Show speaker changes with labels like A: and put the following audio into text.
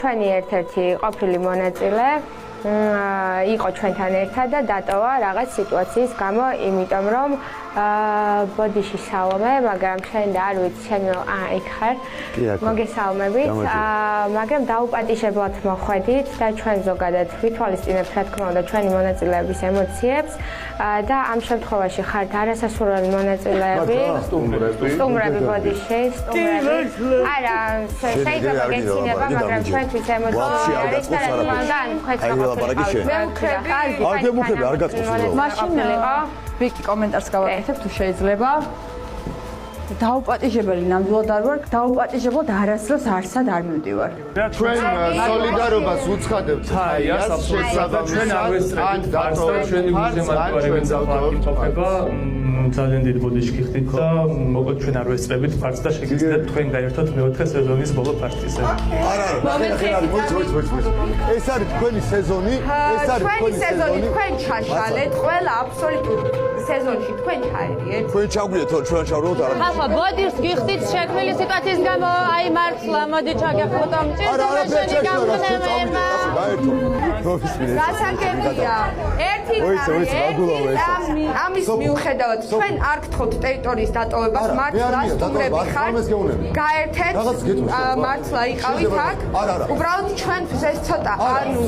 A: ჩვენი ერთ-ერთი ყოფილი მონაწილე იყო ჩვენთან ერთად და დატოვა რაღაც სიტუაციის გამო, იმიტომ რომ ბოდიში სალომე, მაგრამ შენ და არ ვიცი, შენ იქ ხარ. მოგესალმებით. მაგრამ დაუპატიჟებლად მოხვედით და ჩვენ ზოგადად ვითვალისწინებთ, რა თქმა უნდა, ჩვენი მონაწილეების ემოციებს და ამ შემთხვევაში ხართ არასასურველი მონაწილეები. სტუმრები ბოდიში, სტუმრები. არა, შეიძლება გეცინება, მაგრამ ჩვენთვის ემოციური არის და რა თქმა უნდა, ან
B: მაშინ ვიკი კომენტარს გავაკეთებ თუ შეიძლება. დაუპატიჟებელი ნამდვილად არ ვარ, დაუპატიჟებლად არასდროს არსად არ მივდივარ.
C: ჩვენ სოლიდარობას უცხადებთ თაიას შესაბამისად ან დატოვებთ ჩვენი უზემატვარებით საფრთხება ძალიან დიდი ბოდიში გიხდით და მოკლედ ჩვენ არ ვესწრებით ფარტს და შეგიძლიათ თქვენ გაერთოთ მეოთხე სეზონის ბოლო ფარტიზე.
D: ეს არის თქვენი სეზონი, ეს არის
B: თქვენი სეზონი, თქვენ ჩაშალეთ, ყველა აბსოლუტურად სეზონში თქვენ ჩაერიეთ.
D: თქვენ ჩაგვიეთ თუ ჩვენ ჩავროთ არა.
E: ხალხო, ბოდიშს გიხდით შექმნილი სიტუაციის გამო, აი მართლა მოდი ჩაგეხოთ ამ ჭირშემაშენი გამგნევება.
B: გასაგებია. ერთი ამის მიუხედავად თქვენ არ გთხოვთ ტერიტორიის დატოვებას, მართლა სტუმრები ხართ. გაერთეთ, მართლა იყავით აქ. უბრალოდ ჩვენთვის ეს ცოტა, ანუ